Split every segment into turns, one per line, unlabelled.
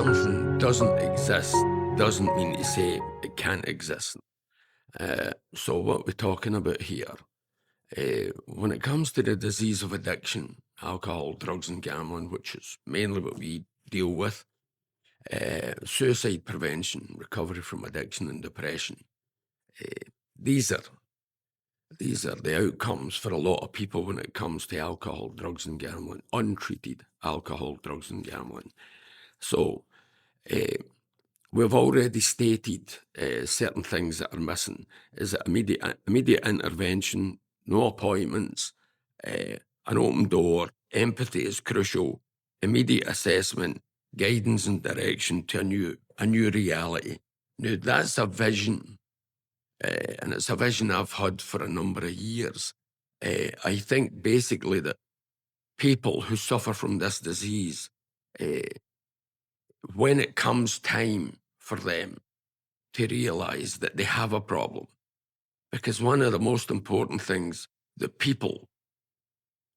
something doesn't exist doesn't mean to say it can't exist. So what we're talking about here, when it comes to the disease of addiction, alcohol, drugs and gambling, which is mainly what we deal with, suicide prevention, recovery from addiction and depression, these are the outcomes for a lot of people when it comes to alcohol, drugs and gambling, untreated alcohol, drugs and gambling. So we've already stated certain things that are missing. Is it immediate intervention, no appointments, an open door, empathy is crucial, immediate assessment, guidance and direction to a new reality. Now, that's a vision, and it's a vision I've had for a number of years. I think basically that people who suffer from this disease, when it comes time for them to realize that they have a problem, because one of the most important things that people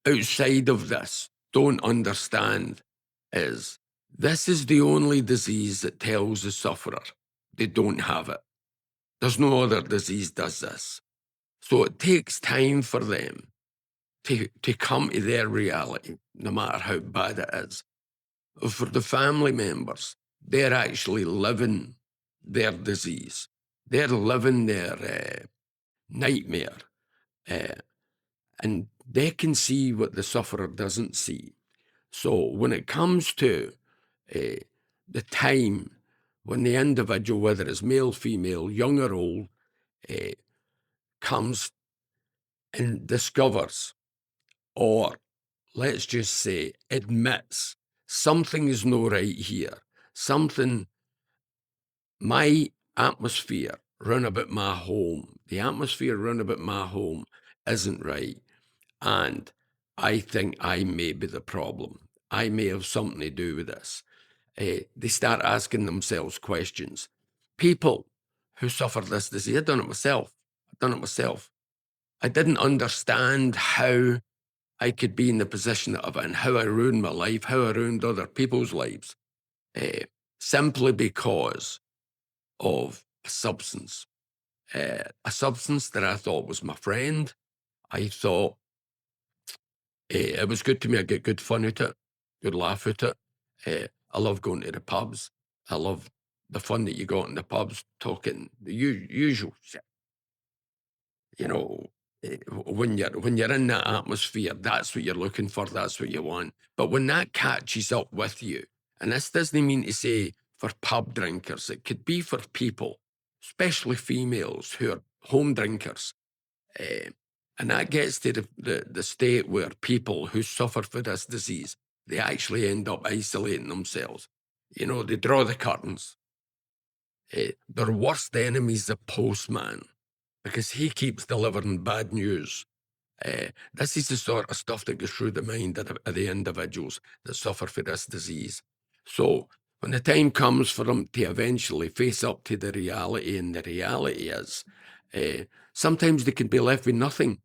outside of this don't understand is this is the only disease that tells the sufferer they don't have it. There's no other disease does this. So it takes time for them to come to their reality, no matter how bad it is. For the family members, they're actually living their disease. They're living their nightmare. And they can see what the sufferer doesn't see. So when it comes to the time when the individual, whether it's male, female, young or old, comes and discovers, or let's just say admits, something is no right here, my atmosphere round about my home, the atmosphere round about my home isn't right. And I think I may be the problem. I may have something to do with this. They start asking themselves questions. People who suffer this disease, I've done it myself. I didn't understand how I could be in the position that I'm in, how I ruined my life, how I ruined other people's lives, simply because of a substance that I thought was my friend. I thought it was good to me. I get good fun out of it, good laugh out of it. I love going to the pubs. I love the fun that you got in the pubs, talking the usual shit. You know, when you're in that atmosphere, that's what you're looking for. That's what you want. But when that catches up with you, and this doesn't mean to say for pub drinkers, it could be for people, especially females who are home drinkers. And that gets to the state where people who suffer for this disease, they actually end up isolating themselves. You know, they draw the curtains. Their worst enemy is the postman, because he keeps delivering bad news. This is the sort of stuff that goes through the mind of the individuals that suffer for this disease. So when the time comes for them to eventually face up to the reality, and the reality is, sometimes they can be left with nothing.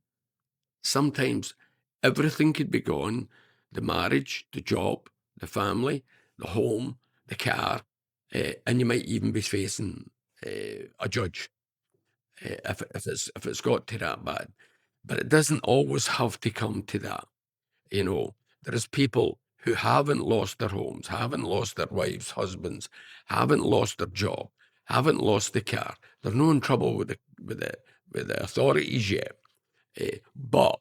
Sometimes everything could be gone: the marriage, the job, the family, the home, the car, and you might even be facing a judge if it's got to that bad. But it doesn't always have to come to that. You know, there's people who haven't lost their homes, haven't lost their wives, husbands, haven't lost their job, haven't lost the car. They're not in trouble with the authorities yet, but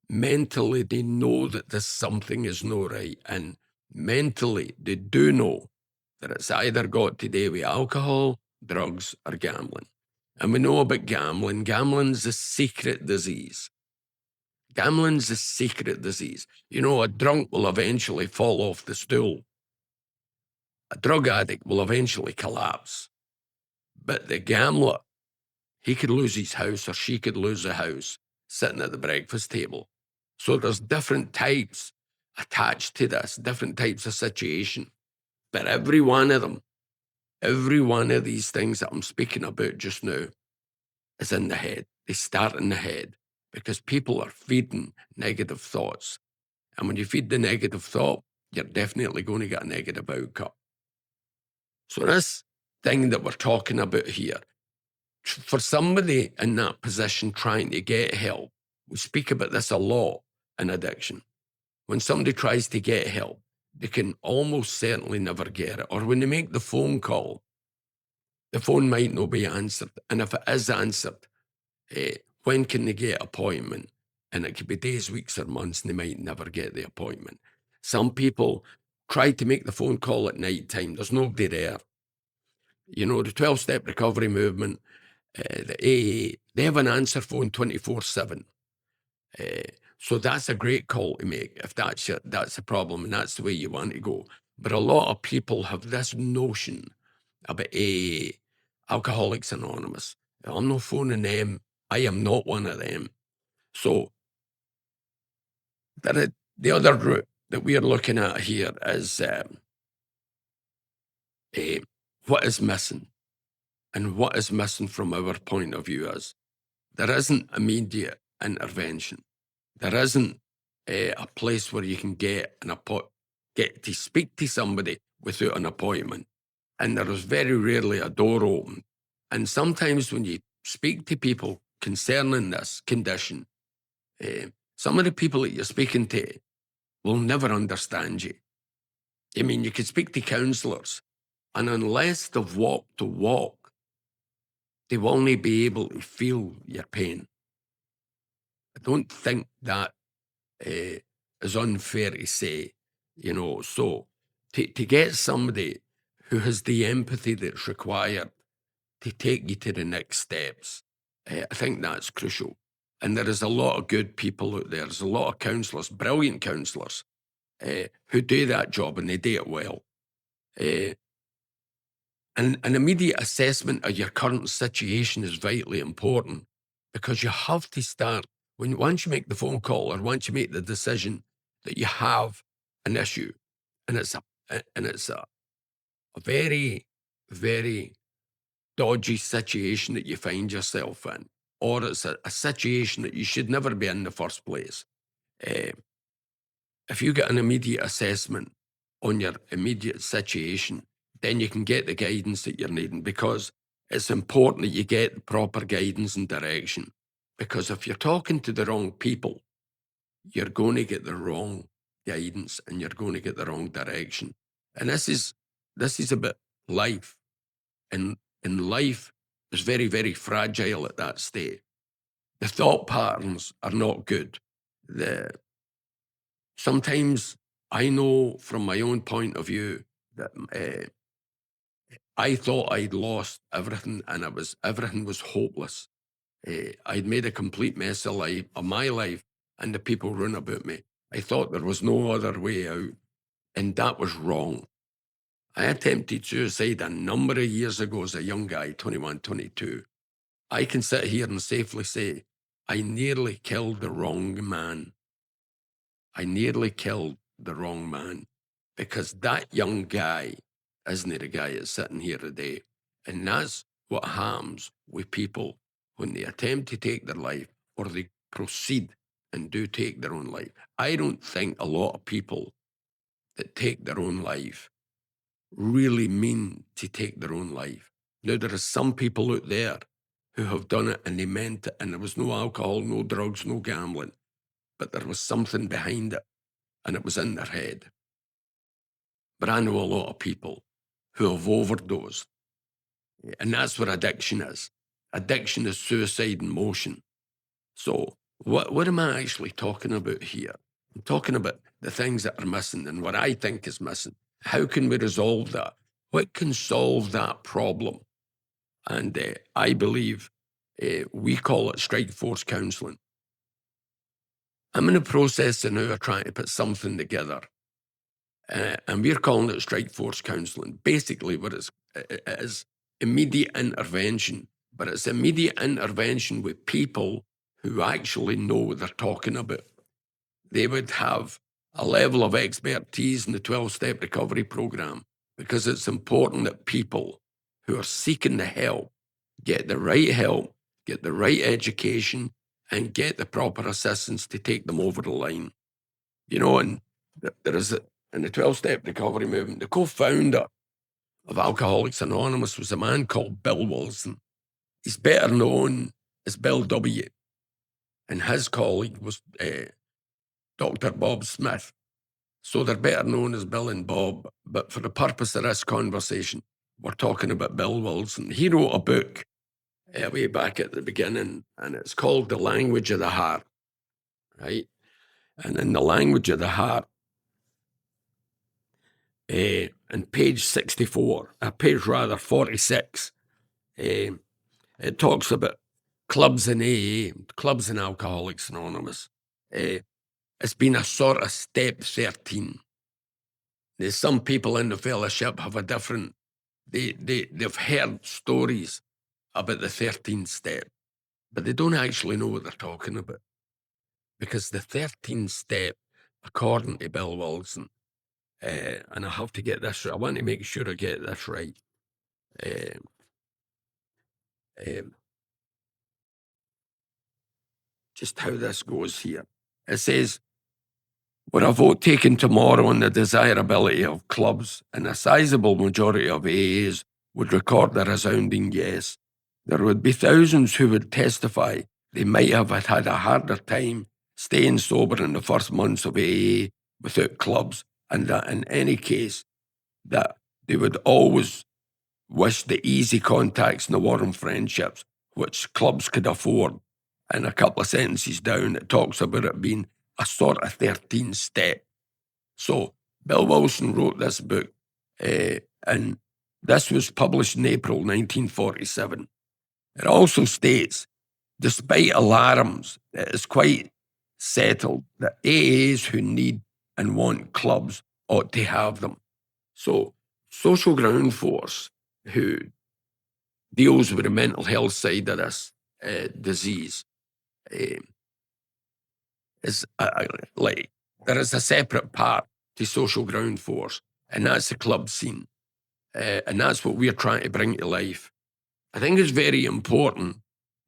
mentally they know that this something is no right, and mentally they do know that it's either got to do with alcohol, drugs, or gambling. And we know about gambling. Gambling's a secret disease. Gambling's a secret disease. You know, a drunk will eventually fall off the stool. A drug addict will eventually collapse. But the gambler, he could lose his house, or she could lose a house sitting at the breakfast table. So there's different types attached to this, different types of situation. But every one of them, every one of these things that I'm speaking about just now is in the head. They start in the head, because people are feeding negative thoughts. And when you feed the negative thought, you're definitely going to get a negative outcome. So this thing that we're talking about here, for somebody in that position trying to get help, we speak about this a lot in addiction. When somebody tries to get help, they can almost certainly never get it. Or when they make the phone call, the phone might not be answered. And if it is answered, when can they get appointment? And it could be days, weeks, or months, and they might never get the appointment. Some people try to make the phone call at night time. There's nobody there. You know, the 12-step recovery movement, the AA, they have an answer phone 24/7. So that's a great call to make if that's a problem and that's the way you want to go. But a lot of people have this notion about AA, Alcoholics Anonymous. I'm not phoning them. I am not one of them. So the other route that we are looking at here is what is missing. And what is missing from our point of view is there isn't immediate intervention. There isn't a place where you can get get to speak to somebody without an appointment. And there is very rarely a door open. And sometimes when you speak to people concerning this condition, some of the people that you're speaking to will never understand you. I mean, you could speak to counsellors, and unless they've walked the walk, they will only be able to feel your pain. I don't think that is unfair to say, you know. So to get somebody who has the empathy that's required to take you to the next steps, I think that's crucial. And there is a lot of good people out there. There's a lot of counsellors, brilliant counsellors, who do that job and they do it well. And an immediate assessment of your current situation is vitally important because you have to start once you make the phone call or once you make the decision that you have an issue, and it's a very, very dodgy situation that you find yourself in, or it's a situation that you should never be in the first place. Uh, if you get an immediate assessment on your immediate situation, then you can get the guidance that you're needing, because it's important that you get the proper guidance and direction. Because if you're talking to the wrong people, you're going to get the wrong guidance and you're going to get the wrong direction. And this is about life. And life is very, very fragile at that state. The thought patterns are not good. Sometimes I know from my own point of view that I thought I'd lost everything and everything was hopeless. I'd made a complete mess of my life and the people round about me. I thought there was no other way out, and that was wrong. I attempted suicide a number of years ago as a young guy, 21, 22. I can sit here and safely say I nearly killed the wrong man. I nearly killed the wrong man, because that young guy isn't the guy that's sitting here today. And that's what happens with people when they attempt to take their life or they proceed and do take their own life. I don't think a lot of people that take their own life really mean to take their own life. Now, there are some people out there who have done it and they meant it, and there was no alcohol, no drugs, no gambling, but there was something behind it and it was in their head. But I know a lot of people who have overdosed, and that's what addiction is. Addiction is suicide in motion. So what am I actually talking about here? I'm talking about the things that are missing and what I think is missing. How can we resolve that? What can solve that problem? And I believe we call it strike force counselling. I'm in the process now of trying to put something together, and we're calling it strike force counselling. Basically, what it is immediate intervention, but it's immediate intervention with people who actually know what they're talking about. They would have a level of expertise in the 12-step recovery program, because it's important that people who are seeking the help get the right help, get the right education, and get the proper assistance to take them over the line. You know, and there is in the 12-step recovery movement, the co-founder of Alcoholics Anonymous was a man called Bill Wilson. He's better known as Bill W. And his colleague was Dr. Bob Smith. So they're better known as Bill and Bob. But for the purpose of this conversation, we're talking about Bill Wilson. He wrote a book way back at the beginning, and it's called The Language of the Heart, right? And in The Language of the Heart, on page 64, page rather 46, it talks about clubs in AA, clubs in Alcoholics Anonymous. It's been a sort of step 13. There's some people in the fellowship have a different, they've heard stories about the 13th step, but they don't actually know what they're talking about. Because the 13th step, according to Bill Wilson, and I have to get this right, I want to make sure I get this right. Just how this goes here. It says, with a vote taken tomorrow on the desirability of clubs, and a sizable majority of AAs would record a resounding yes, there would be thousands who would testify they might have had a harder time staying sober in the first months of AA without clubs, and that in any case, that they would always wish the easy contacts and the warm friendships which clubs could afford. And a couple of sentences down, it talks about it being a sort of 13th step. So Bill Wilson wrote this book, and this was published in April 1947. It also states, despite alarms, it is quite settled that AAs who need and want clubs ought to have them. So Social Ground Force, who deals with the mental health side of this disease, is like, there is a separate part to Social Ground Force, and that's the club scene. And that's what we're trying to bring to life. I think it's very important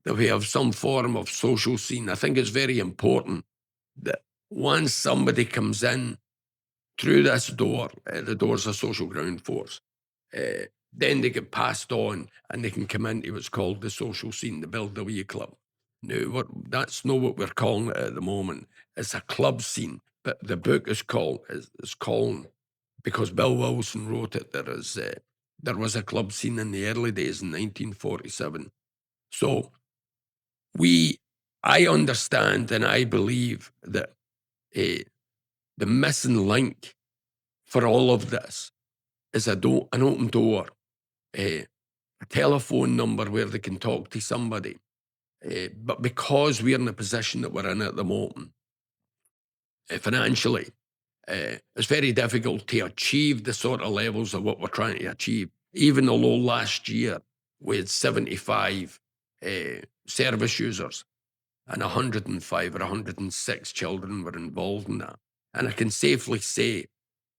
that we have some form of social scene. I think it's very important that once somebody comes in through this door, the doors of Social Ground Force, then they get passed on and they can come into what's called the social scene, the Bill W Club. Now, that's not what we're calling it at the moment. It's a club scene, but the book is called because Bill Wilson wrote it. There was a club scene in the early days in 1947. So I understand and I believe that the missing link for all of this is an open door, a telephone number where they can talk to somebody. But because we're in the position that we're in at the moment, financially, it's very difficult to achieve the sort of levels of what we're trying to achieve. Even although last year we had 75 service users and 105 or 106 children were involved in that. And I can safely say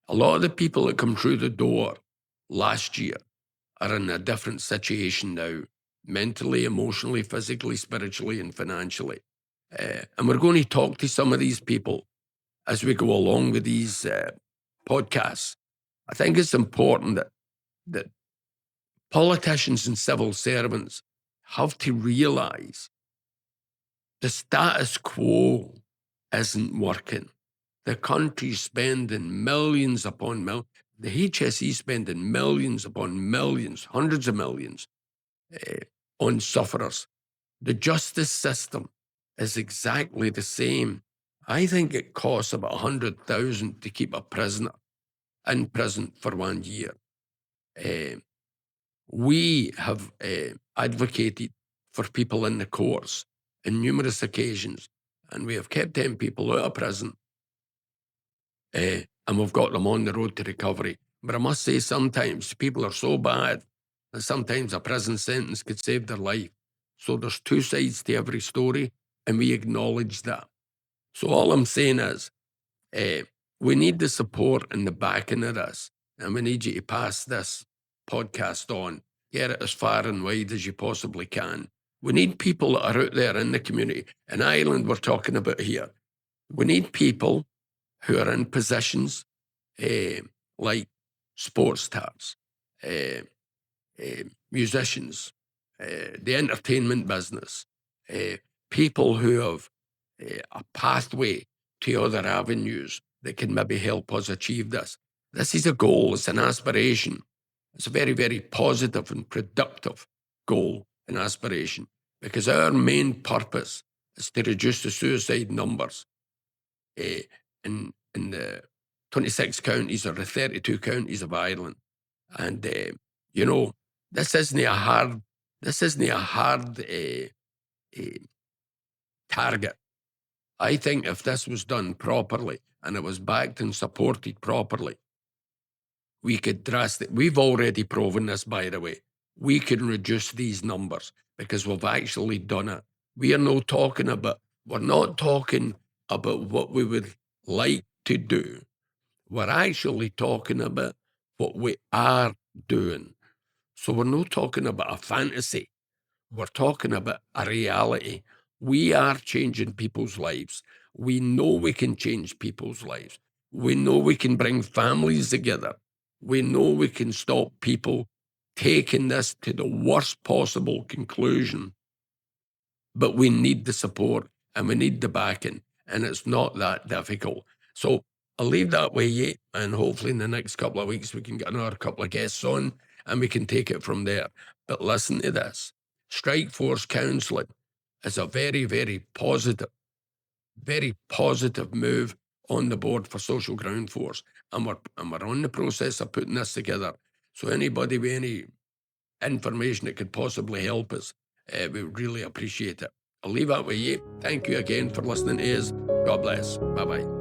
a lot of the people that come through the door last year are in a different situation now, mentally, emotionally, physically, spiritually, and financially. And we're going to talk to some of these people as we go along with these podcasts. I think it's important that politicians and civil servants have to realize the status quo isn't working. The country's spending millions upon millions. The HSE spending millions upon millions, hundreds of millions on sufferers. The justice system is exactly the same. I think it costs about 100,000 to keep a prisoner in prison for 1 year. We have advocated for people in the courts on numerous occasions, and we have kept 10 people out of prison, and we've got them on the road to recovery. But I must say, sometimes people are so bad that sometimes a prison sentence could save their life. So there's two sides to every story, and we acknowledge that. So all I'm saying is, we need the support and the backing of this, and we need you to pass this podcast on, get it as far and wide as you possibly can. We need people that are out there in the community. In Ireland, we're talking about here. We need people who are in positions like sports stars, uh, musicians, the entertainment business, people who have a pathway to other avenues that can maybe help us achieve this. This is a goal, it's an aspiration. It's a very, very positive and productive goal and aspiration because our main purpose is to reduce the suicide numbers uh, in the 26 counties or the 32 counties of Ireland. And you know, this isn't a hard, uh, target. I think if this was done properly and it was backed and supported properly, we could drastic. We've already proven this, by the way. We can reduce these numbers because we've actually done it. We are not talking about. We're not talking about what we would like to do. We're actually talking about what we are doing. So we're not talking about a fantasy. We're talking about a reality. We are changing people's lives. We know we can change people's lives. We know we can bring families together. We know we can stop people taking this to the worst possible conclusion. But we need the support and we need the backing, and it's not that difficult. So I'll leave that with you, and hopefully in the next couple of weeks we can get another couple of guests on and we can take it from there. But listen to this. Strike Force counselling is a very, very positive move on the board for Social Ground Force. And we're on the process of putting this together. So anybody with any information that could possibly help us, we would really appreciate it. I'll leave that with you. Thank you again for listening to us. God bless. Bye-bye.